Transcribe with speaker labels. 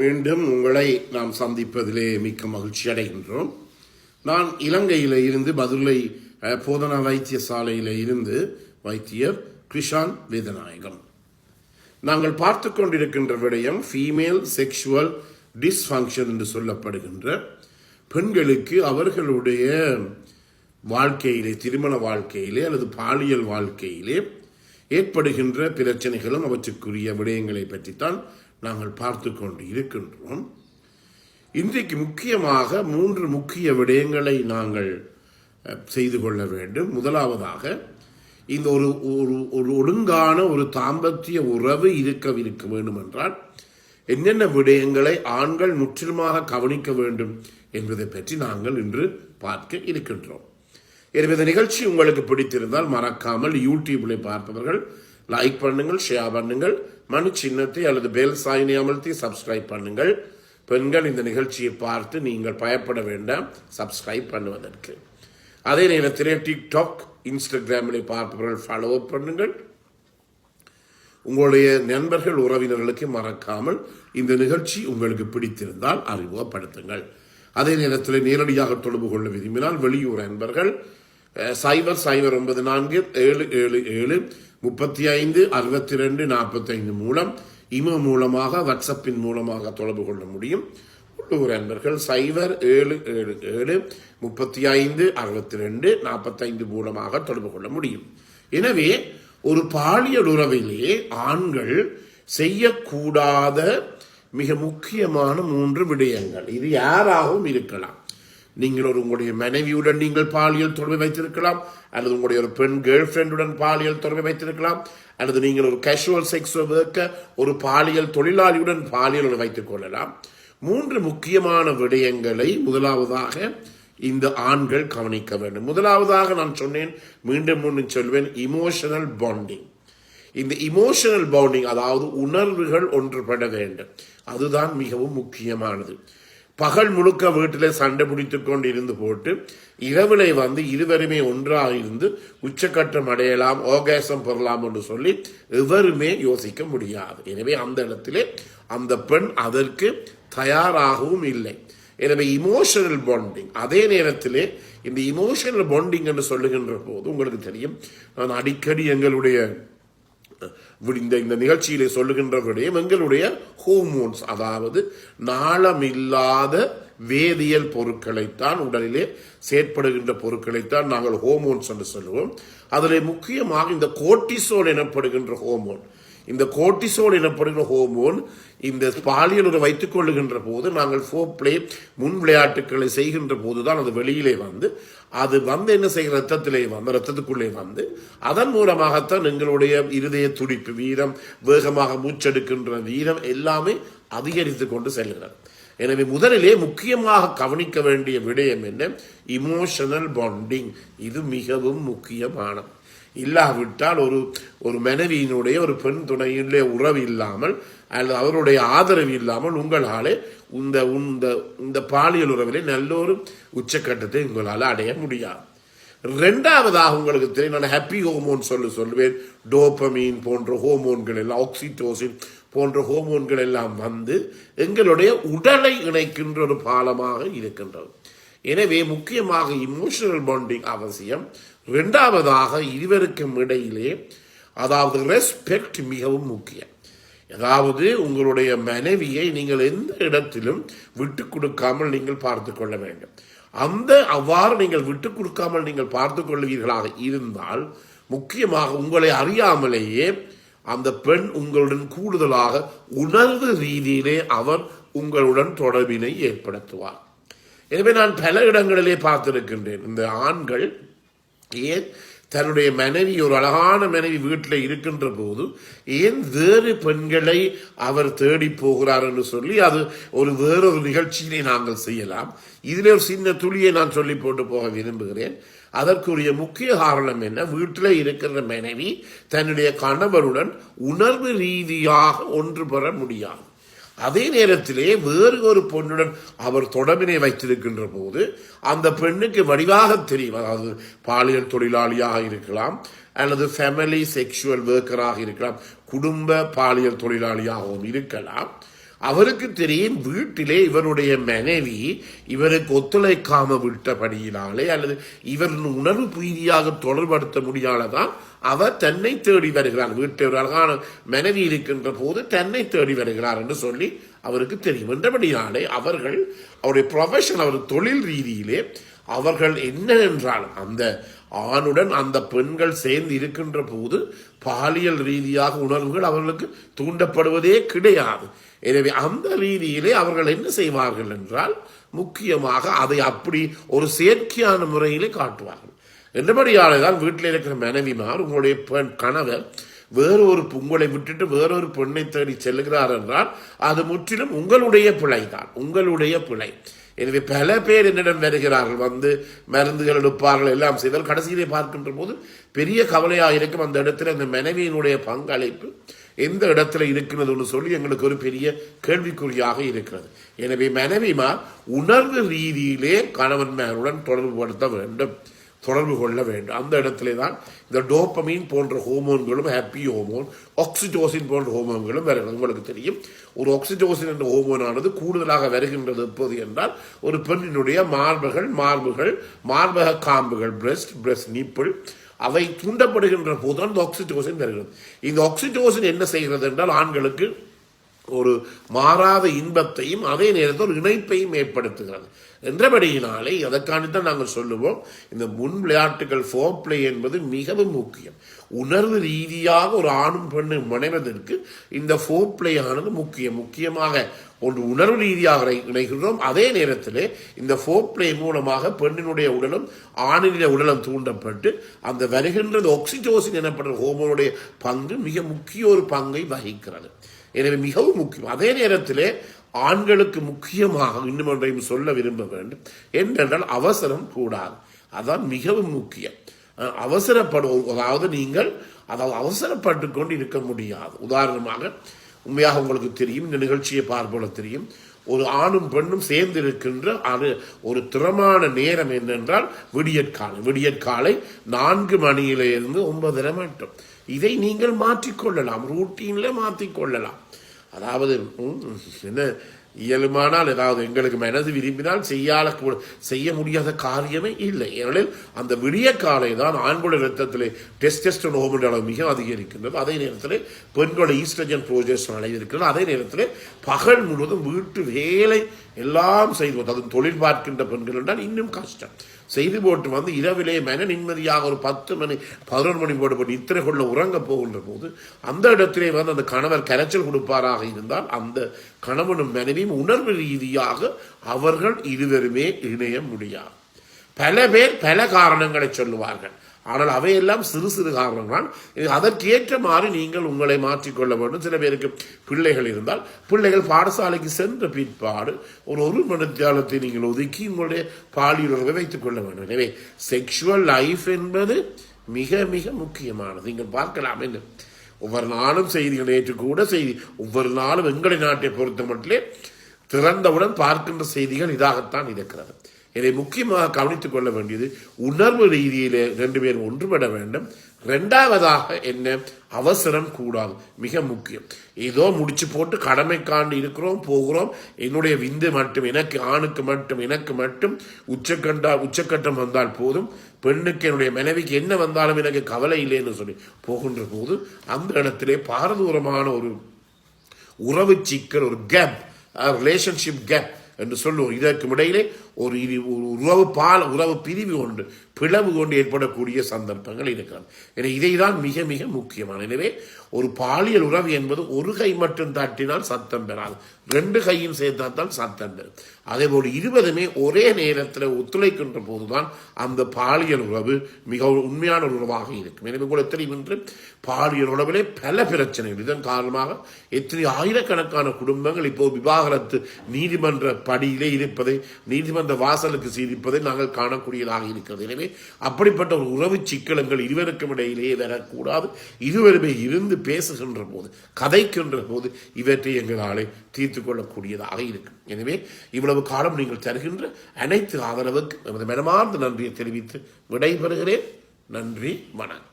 Speaker 1: மீண்டும் உங்களை நாம் சந்திப்பதிலே மிக்க மகிழ்ச்சி அடைகின்றோம். நான் இலங்கையில் இருந்து மதுரை போதனா வைத்தியசாலையில் இருந்து வைத்தியர் கிருஷான் வேதநாயகம். நாங்கள் பார்த்து கொண்டிருக்கின்ற விடயம் ஃபீமேல் செக்ஷுவல் டிஸ்ஃபங்க்ஷன் என்று சொல்லப்படுகின்ற பெண்களுக்கு அவர்களுடைய வாழ்க்கையிலே, திருமண வாழ்க்கையிலே அல்லது பாலியல் வாழ்க்கையிலே ஏற்படுகின்ற பிரச்சனைகளும் அவற்றுக்குரிய விடயங்களை பற்றித்தான் நாங்கள் பார்த்து கொண்டு இருக்கின்றோம். இன்றைக்கு முக்கியமாக 3 முக்கிய விடயங்களை நாங்கள் செய்து கொள்ள வேண்டும். முதலாவதாக, இந்த ஒரு ஒழுங்கான ஒரு தாம்பத்திய உறவு இருக்க வேண்டும் என்றால் என்னென்ன விடயங்களை ஆண்கள் முற்றிலுமாக கவனிக்க வேண்டும் என்பதை பற்றி நாங்கள் இன்று பார்க்க இருக்கின்றோம். எனவே இந்த நிகழ்ச்சி உங்களுக்கு பிடித்திருந்தால் மறக்காமல் யூடியூப்ல பார்ப்பவர்கள் லைக் பண்ணுங்கள், ஷேர் பண்ணுங்கள், மணி சின்னத்தை அல்லது பெல் சாயினை அமர்த்தி சப்ஸ்கிரைப் பண்ணுங்கள். பெண்கள் இந்த நிகழ்ச்சியை பார்த்து நீங்கள் பயப்பட வேண்டாம் சப்ஸ்கிரைப் பண்ணுவதற்கு. அதே நேரத்திலே டிக்டாக், இன்ஸ்டாகிராமில் பார்ப்பவர்கள் ஃபாலோ பண்ணுங்கள். உங்களுடைய நண்பர்கள், உறவினர்களுக்கு மறக்காமல் இந்த நிகழ்ச்சி உங்களுக்கு பிடித்திருந்தால் அறிமுகப்படுத்துங்கள். அதே நேரத்தில் நேரடியாக தொடர்பு கொள்ள விரும்பினால் வெளியூர் நண்பர்கள் 00-777-35-62-45 மூலம், இமோ மூலமாக, வாட்ஸ்அப்பின் மூலமாக தொடர்பு கொள்ள முடியும். உள்ளூர் நண்பர்கள் 07-777-35-62-45 மூலமாக தொடர்பு கொள்ள முடியும். எனவே ஒரு பாலியல் உறவிலே ஆண்கள் செய்யக்கூடாத மிக முக்கியமான 3 விடயங்கள். இது யாராகவும் இருக்கலாம். நீங்கள் உங்களுடைய மனைவியுடன் நீங்கள் பாலியல் தொடர்பை வைத்திருக்கலாம், அல்லது உங்களுடைய ஒரு பெண் கேர்ள் ஃப்ரெண்டுடன் பாலியல் தொடர்பை வைத்திருக்கலாம், அல்லது நீங்கள் ஒரு கேஷுவல் செக்ஸ் ஒர்க்கர், ஒரு பாலியல் தொழிலாளியுடன் பாலியல் வைத்துக் கொள்ளலாம். 3 முக்கியமான விடயங்களை முதலாவதாக இந்த ஆண்கள் கவனிக்க வேண்டும். முதலாவதாக நான் சொன்னேன், மீண்டும் சொல்வேன், இமோஷனல் பாண்டிங். இந்த இமோஷனல் பாண்டிங், அதாவது உணர்வுகள் ஒன்றுபட வேண்டும், அதுதான் மிகவும் முக்கியமானது. பகல் முழுக்க வீட்டில் சண்டை பிடித்துக் கொண்டு இருந்து போட்டு இரவிலே இருவருமே ஒன்றாக இருந்து உச்சக்கட்டம் அடையலாம், ஆர்காசம் பெறலாம் என்று சொல்லி எவருமே யோசிக்க முடியாது. எனவே அந்த இடத்திலே அந்த பெண் அதற்கு தயாராகவும் இல்லை. எனவே இமோஷனல் பாண்டிங். அதே நேரத்திலே இந்த இமோஷனல் பாண்டிங் என்று சொல்லுகின்ற போது உங்களுக்கு தெரியும், நான் அடிக்கடி எங்களுடைய இந்த நிகழ்ச்சியிலே சொல்லுகின்ற விடயம் எங்களுடைய ஹோமோன்ஸ், அதாவது நாளமில்லாத வேதியியல் பொருட்களைத்தான், உடலிலே செயற்படுகின்ற பொருட்களைத்தான் நாங்கள் ஹோமோன்ஸ் என்று சொல்லுவோம். அதில் முக்கியமாக இந்த கோர்டிசோல் எனப்படுகின்ற ஹோமோன், இந்த கோர்டிசோல் எனப்படுகிற ஹோமோன் இந்த பாலியல் வைத்துக் கொள்ளுகின்ற போது, நாங்கள் ஃபோர்ப்ளே முன் விளையாட்டுக்களை செய்கின்ற போதுதான் அது வெளியிலே அது என்ன செய்கிற ரத்தத்துக்குள்ளே அதன் மூலமாகத்தான் எங்களுடைய இருதய துடிப்பு வீரம், வேகமாக மூச்செடுக்கின்ற வீரம் எல்லாமே அதிகரித்து கொண்டு செல்கிறது. எனவே முதலிலே முக்கியமாக கவனிக்க வேண்டிய விடயம் என்ன? Emotional bonding. இது மிகவும் முக்கியமானது. இல்லாவிட்டால் ஒரு மனைவியினுடைய ஒரு பெண் துணையிலே உறவு இல்லாமல் அல்லது அவருடைய ஆதரவு இல்லாமல் உங்களாலே இந்த பாலியல் உறவிலே நல்ல ஒரு உச்சக்கட்டத்தை உங்களால் அடைய முடியாது. 2வதாக உங்களுக்கு தெரியும், நான் ஹாப்பி ஹோமோன் சொல்லுவேன். டோபமீன் போன்ற ஹோமோன்கள் எல்லாம், ஆக்சிடோசின் போன்ற ஹோமோன்கள் எல்லாம் எங்களுடைய உடலை இணைக்கின்ற ஒரு பாலமாக இருக்கின்றது. எனவே முக்கியமாக இமோஷனல் பாண்டிங் அவசியம். 2வதாக இருவருக்கும் இடையிலே, அதாவது ரெஸ்பெக்ட் மிகவும் முக்கியம். அதாவது உங்களுடைய மனைவியை நீங்கள் எந்த இடத்திலும் விட்டு கொடுக்காமல் நீங்கள் பார்த்து கொள்ள வேண்டும். அவ்வாறு நீங்கள் விட்டு கொடுக்காமல் நீங்கள் பார்த்து கொள்வீர்களாக இருந்தால், முக்கியமாக உங்களை அறியாமலேயே அந்த பெண் உங்களுடன் கூடுதலாக உணர்வு ரீதியிலே அவர் உங்களுடன் தொடர்பினை ஏற்படுத்துவார். எனவே நான் பல இடங்களிலே பார்த்திருக்கின்றேன், இந்த ஆண்கள் ஏன் தன்னுடைய மனைவி, ஒரு அழகான மனைவி வீட்டில் இருக்கின்ற போது ஏன் வேறு பெண்களை அவர் தேடி போகிறார் என்று சொல்லி அது வேறொரு நிகழ்ச்சியினை நாங்கள் செய்யலாம். இதிலே ஒரு சின்ன துளியை நான் சொல்லி போட்டு போக விரும்புகிறேன். அதற்குரிய முக்கிய காரணம் என்ன? வீட்டில் இருக்கிற மனைவி தன்னுடைய கணவருடன் உணர்வு ரீதியாக ஒன்று பெற முடியாது. அதே நேரத்திலே வேறு ஒரு பெண்ணுடன் அவர் தொடர்பினை வைத்திருக்கின்ற போது அந்த பெண்ணுக்கு வடிவாக தெரியும், அதாவது பாலியல் தொழிலாளியாக இருக்கலாம், அல்லது ஃபேமிலி செக்ஷுவல் ஒர்க்கராக இருக்கலாம், குடும்ப பாலியல் தொழிலாளியாகவும் இருக்கலாம். அவருக்கு தெரியும் வீட்டிலே இவருடைய மனைவி இவருக்கு ஒத்துழைக்காம விட்டபடியினாலே அல்லது இவர் உணர்வு ரீதியாக தொடர்படுத்த முடியாததான் அவர் தன்னை தேடி வருகிறார். வீட்டில் அழகான மனைவி இருக்கின்ற போது தன்னை தேடி வருகிறார் என்று சொல்லி அவருக்கு தெரியும் என்றபடியாலே அவர்கள் அவருடைய ப்ரொஃபஷன் அவர் தொழில் ரீதியிலே அவர்கள் என்ன என்றாலும் அந்த ஆணுடன் அந்த பெண்கள் சேர்ந்து இருக்கின்ற போது பாலியல் ரீதியாக உணர்வுகள் அவர்களுக்கு தூண்டப்படுவதே கிடையாது. எனவே அந்த ரீதியிலே அவர்கள் என்ன செய்வார்கள் என்றால் முக்கியமாக அதை அப்படி ஒரு செயற்கையான முறையிலே காட்டுவார்கள். என்றபடியாலே தான் வீட்டில் இருக்கிற மனைவிமார் உங்களுடைய பெண் கணவர் வேறொரு உங்களை விட்டுட்டு வேறொரு பெண்ணை தேடி செல்கிறார் என்றால் அது முற்றிலும் உங்களுடைய பிழை தான், உங்களுடைய பிழை. எனவே பல பேர் என்னிடம் வருகிறார்கள், வந்து மருந்துகள் எடுப்பார்கள், எல்லாம் செய்தால் கடைசியிலே பார்க்கின்ற போது பெரிய கவலையாக இருக்கும். அந்த இடத்துல அந்த மனைவியினுடைய பங்களிப்பு எந்த இடத்துல இருக்கிறதுன்னு சொல்லி எங்களுக்கு ஒரு பெரிய கேள்விக்குறியாக இருக்கிறது. எனவே மனைவிமார் உணர்வு ரீதியிலே கணவன்மாருடன் தொடர்பு கொள்ள வேண்டும். அந்த இடத்துல தான் இந்த டோப்பமின் போன்ற ஹோமோன்களும், ஹாப்பி ஹோமோன், ஆக்சிடோசின் போன்ற ஹோமோன்களும் வருகிறது. உங்களுக்கு தெரியும், ஒரு ஆக்சிடோசின் என்ற ஹோமோனானது கூடுதலாக வருகின்றது எப்போது என்றால் ஒரு பெண்ணினுடைய மார்பக காம்புகள், பிரஸ்ட் நீப்பிள் அவை தூண்டப்படுகின்ற போது அந்த ஆக்சிடோசின் வருகிறது. இந்த ஆக்சிடோசின் என்ன செய்கிறது என்றால் ஆண்களுக்கு ஒரு மாறாத இன்பத்தையும் அதே நேரத்தில் ஒரு இணைப்பையும் ஏற்படுத்துகிறது. என்றபடியினாலே அதற்கானதான் நாங்கள் சொல்லுவோம், இந்த முன் விளையாட்டுகள் ஃபோர்ப்ளே என்பது மிகவும் முக்கியம். உணர்வு ரீதியாக ஒரு ஆணும் பெண்ணும் முனைவதற்கு இந்த ஃபோர்ப்ளே ஆனது முக்கியமாக ஒன்று உணர்வு ரீதியாக இணைகிறோம். அதே நேரத்தில் இந்த ஃபோர்ப்ளே மூலமாக பெண்ணினுடைய உடலும் ஆணினுடைய உடலும் தூண்டப்பட்டு அந்த வருகின்ற ஆக்சிடோசின் எனப்படுற ஹோமோனுடைய பங்கு மிக முக்கிய ஒரு பங்கை வகிக்கிறது. எனவே மிகவும் முக்கியம். அதே நேரத்தில் ஆண்களுக்கு முக்கியமாக இன்னும் ஒன்றையும் சொல்ல விரும்ப வேண்டும் என்றால் அவசரம் கூடாது. அதான் மிகவும் முக்கியம். நீங்கள் அவசரப்பட்டு கொண்டு இருக்க முடியாது. உதாரணமாக உண்மையாக உங்களுக்கு தெரியும், இந்த நிகழ்ச்சியை பார்ப்போல தெரியும், ஒரு ஆணும் பெண்ணும் சேர்ந்து இருக்கின்ற ஒரு திறமான நேரம் என்னென்றால் விடியற்காலை 4 மணியிலிருந்து 9:30 மட்டும். இதை நீங்கள் மாற்றிக்கொள்ளலாம், ரூட்டீன்ல மாற்றிக்கொள்ளலாம். அதாவது என்ன இயலுமானால் ஏதாவது எங்களுக்கு மனது விரும்பினால் செய்ய முடியாத காரியமே இல்லை. ஏனெனில் அந்த விடிய காலை தான் ஆண்களுடைய ரத்தத்திலே டெஸ்டோஸ்டெரான் ஹோமோன் அளவு மிக அதிகரிக்கின்றது. அதே நேரத்தில் பெண்களுடைய ஈஸ்ட்ரோஜன் ப்ரோஜெஸ்டரான் அளவு இருக்கிறது. அதே நேரத்தில் பகல் முழுவதும் வீட்டு வேலை எல்லாம் செய்வது, அது தொழில் பார்க்கின்ற பெண்கள் என்றால் இன்னும் கஷ்டம். செய்து போட்டு வந்து இரவிலே மன நிம்மதியாக ஒரு 10 மணி 11 மணி போட்டு இத்தனை கொள்ள உறங்க போகின்ற போது அந்த இடத்திலே வந்து அந்த கணவர் கரைச்சல் கொடுப்பாராக இருந்தால் அந்த கணவனும் மனைவியும் உணர்வு ரீதியாக அவர்கள் இருவருமே இணைய முடியாது. பல பேர் பல காரணங்களை சொல்லுவார்கள், ஆனால் அவையெல்லாம் சிறு காரணங்கள். அதற்கேற்ற மாதிரி நீங்கள் உங்களை மாற்றிக்கொள்ள வேண்டும். சில பேருக்கு பிள்ளைகள் இருந்தால் பிள்ளைகள் பாடசாலைக்கு சென்ற பிற்பாடு ஒரு மணித்தியாலத்தை நீங்கள் ஒதுக்கி உங்களுடைய பாலியல் உறவை வைத்துக் கொள்ள வேண்டும். எனவே செக்ஷுவல் லைஃப் என்பது மிக மிக முக்கியமானது. நீங்கள் பார்க்கலாம், என்ன ஒவ்வொரு நாளும் செய்திகள், நேற்று கூட செய்தி, ஒவ்வொரு நாளும் எங்களுடைய நாட்டை பொறுத்த மட்டும் திறந்தவுடன் பார்க்கின்ற செய்திகள் இதாகத்தான் இருக்கிறது. இதை முக்கியமாக கவனித்துக் கொள்ள வேண்டியது உணர்வு ரீதியிலே 2 பேர் ஒன்றுபட வேண்டும். 2வதாக என்ன, அவசரம் கூடாது, மிக முக்கியம். ஏதோ முடிச்சு போட்டு கடமைக்காண்டு இருக்கிறோம் போகிறோம், என்னுடைய விந்து மட்டும் எனக்கு, ஆணுக்கு மட்டும் எனக்கு மட்டும் உச்சக்கட்டம் வந்தால் போதும், பெண்ணுக்கு என்னுடைய மனைவிக்கு என்ன வந்தாலும் எனக்கு கவலை இல்லைன்னு சொல்லி போகின்ற போது அந்த இடத்திலே பாரதூரமான ஒரு உறவு சிக்கல், ஒரு கேப், ரிலேஷன்ஷிப் கேப் என்று சொல்லுவோம். இதற்கு இடையிலே ஒரு உறவு பிரிவு கொண்டு பிளவு கொண்டு ஏற்படக்கூடிய சந்தர்ப்பங்கள் இருக்கிறது. எனவே இதைதான் மிக மிக முக்கியமான. எனவே ஒரு பாலியல் உறவு என்பது ஒரு கை மட்டும் தட்டினால் சத்தம் பெறாது, 2 கையும் சேர்த்தால் சத்தம் பெறும். அதே போல் 20மே ஒரே நேரத்தில் ஒத்துழைக்கின்ற போதுதான் அந்த பாலியல் உறவு மிக உண்மையான உறவாக இருக்கும். எனவே கூட தெரியும், என்று பாலியல் உறவிலே பல பிரச்சனைகள், இதன் காரணமாக எத்தனை ஆயிரக்கணக்கான குடும்பங்கள் இப்போ விவாகரத்து நீதிமன்ற படியிலே இருப்பதை, நீதிமன்ற வாசலுக்கு சீரிப்பதை நாங்கள் காணக்கூடியதாக இருக்கிறது. எனவே அப்படிப்பட்ட ஒரு உறவு சிக்கலங்கள் இருவருக்கும் இடையிலேயே வரக்கூடாது. இருவருமே இருந்து பேசுகின்ற போது, கதைக்கின்ற போது இவற்றை எங்களாலே தீர்த்து கொள்ளக்கூடியதாக இருக்கும். எனவே இவ்வளவு காலம் நீங்கள் தருகின்ற அனைத்து ஆதரவுக்கு நமது மனமார்ந்த நன்றியை தெரிவித்து விடைபெறுகிறேன். நன்றி, வணக்கம்.